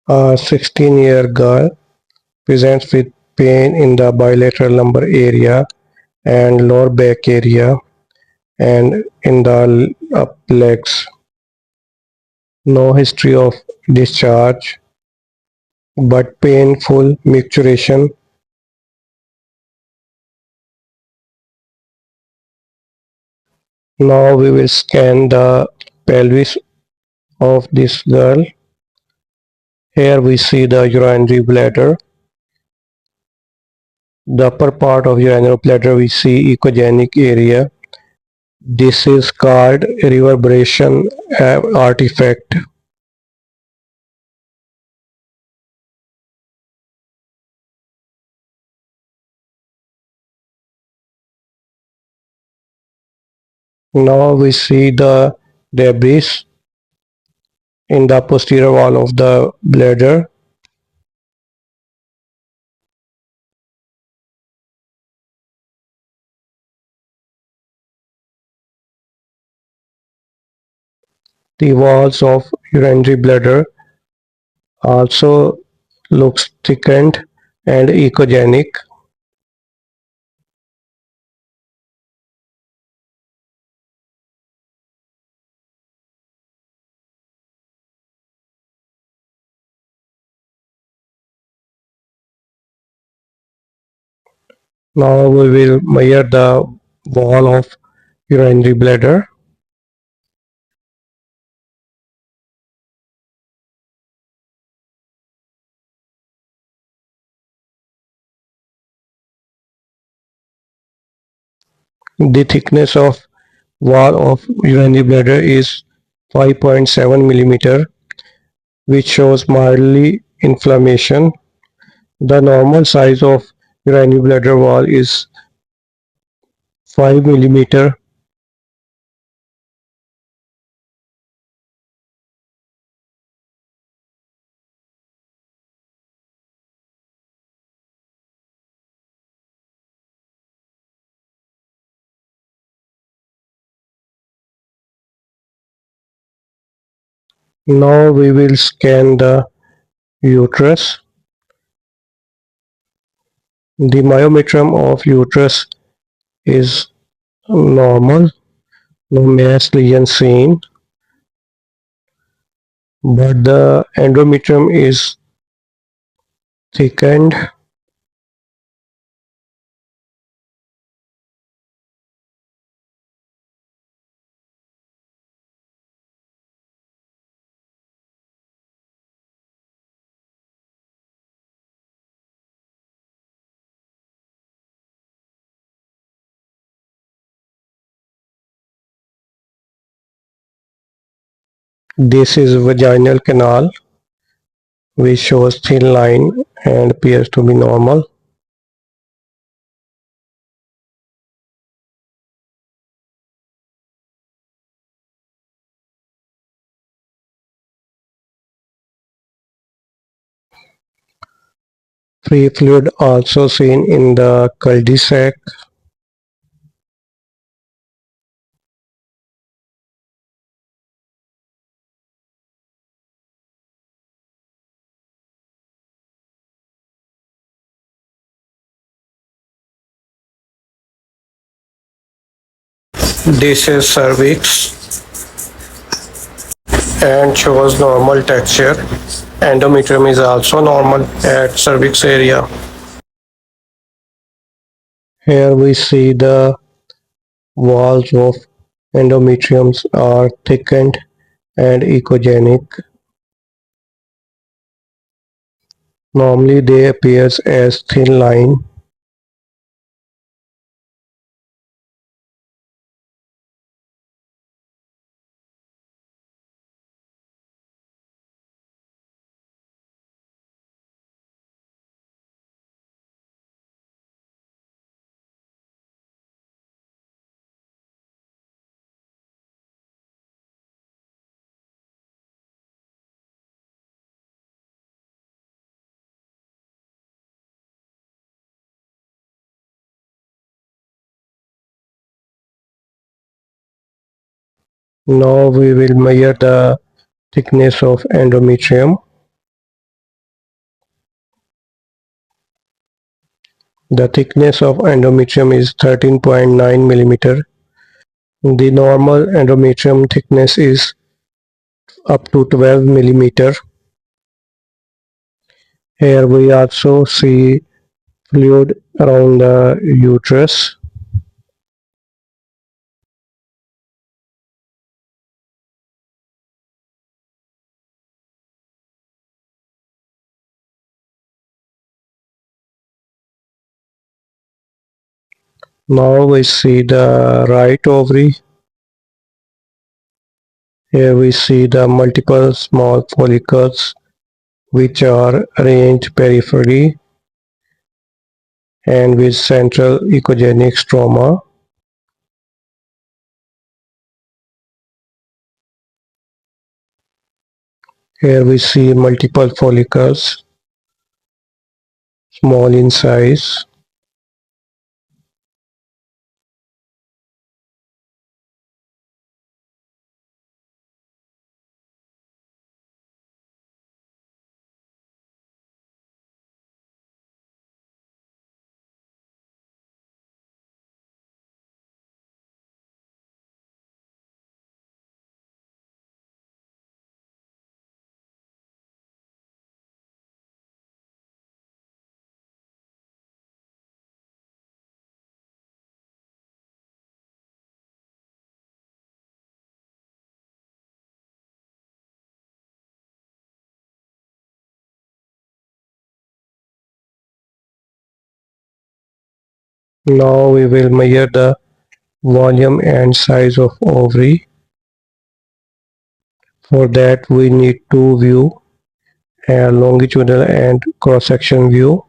A 16-year girl presents with pain in the bilateral lumbar area and lower back area and in the up legs. No history of discharge, but painful micturition. Now we will scan the pelvis of this girl. Here we see the urinary bladder. The upper part of urinary bladder we see echogenic area. This is called reverberation artifact. Now we see the debris in the posterior wall of the bladder. The walls of urinary bladder also looks thickened and echogenic. Now we will measure the wall of urinary bladder. The thickness of wall of urinary bladder is 5.7 millimeter, which shows mildly inflammation. The normal size of urinary bladder wall is 5 millimeter. Now we will scan the uterus. The myometrium of uterus is normal, no mass lesion seen, but the endometrium is thickened. This is vaginal canal, which shows thin line and appears to be normal. Free fluid also seen in the cul-de-sac. This is cervix and shows normal texture. Endometrium is also normal at cervix area. Here we see the walls of endometriums are thickened and echogenic. Normally they appear as thin line. Now we will measure the thickness of endometrium. The thickness of endometrium is 13.9 millimeter. The normal endometrium thickness is up to 12 millimeter. Here we also see fluid around the uterus. Now we see the right ovary. Here we see the multiple small follicles which are arranged peripherally and with central echogenic stroma. Here we see multiple follicles, small in size. Now we will measure the volume and size of ovary. For that we need two view, a longitudinal and cross-section view.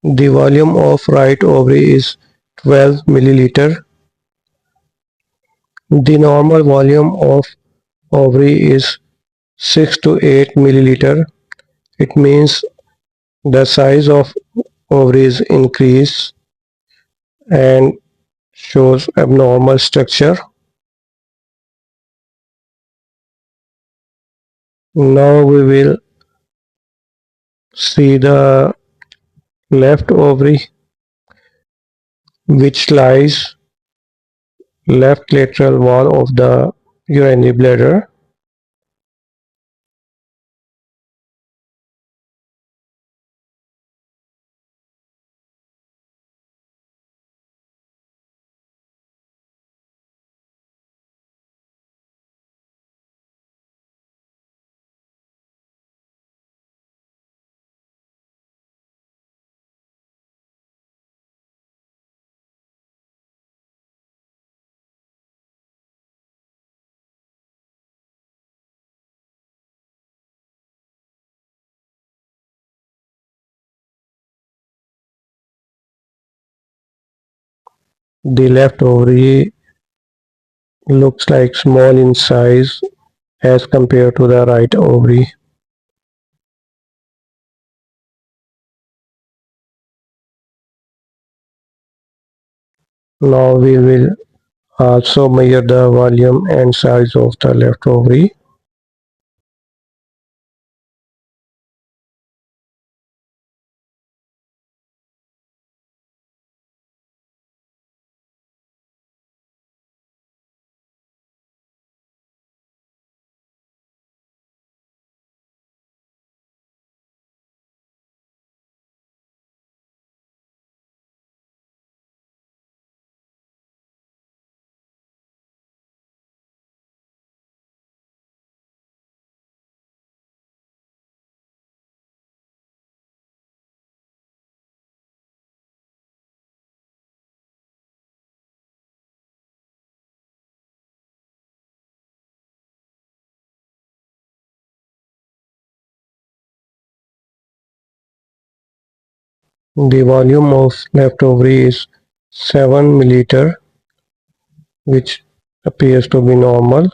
The volume of right ovary is 12 milliliter. The normal volume of ovary is 6 to 8 milliliter. It means the size of ovaries increase and shows abnormal structure. Now we will see the left ovary which lies left lateral wall of the urinary bladder. The left ovary looks like small in size as compared to the right ovary. Now we will also measure the volume and size of the left ovary. The volume of left ovary is 7 milliliter, which appears to be normal.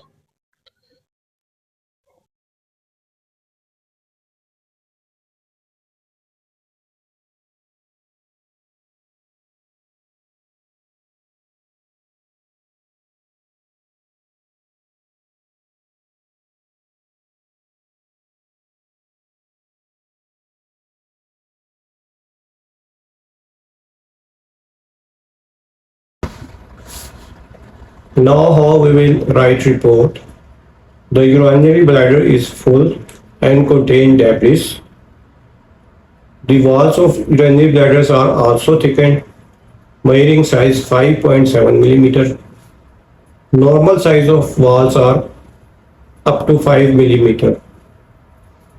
Now how we will write report. The urinary bladder is full and contain debris. The walls of urinary bladders are also thickened, measuring size 5.7 millimeter. Normal size of walls are up to 5 millimeter.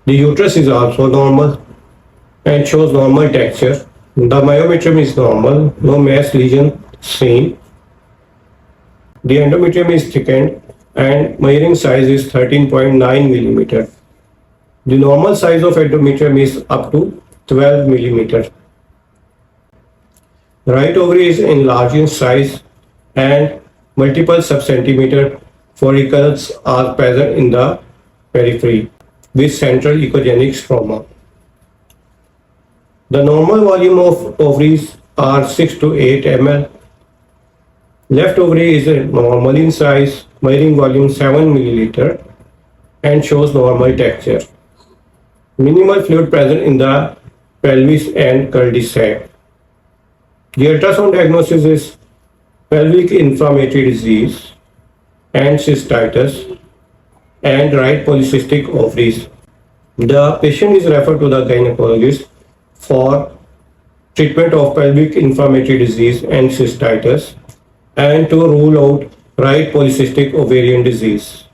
The uterus is also normal and shows normal texture. The myometrium is normal, no mass lesion seen. The endometrium is thickened and measuring size is 13.9 millimeter. The normal size of endometrium is up to 12 millimeter. Right ovary is enlarged in size and multiple sub-centimeter follicles are present in the periphery with central echogenic stroma. The normal volume of ovaries are 6 to 8 ml. Left ovary is normal in size, measuring volume 7 milliliter and shows normal texture. Minimal fluid present in the pelvis and cul-de-sac. The ultrasound diagnosis is pelvic inflammatory disease and cystitis and right polycystic ovaries. The patient is referred to the gynecologist for treatment of pelvic inflammatory disease and cystitis and to rule out right polycystic ovarian disease.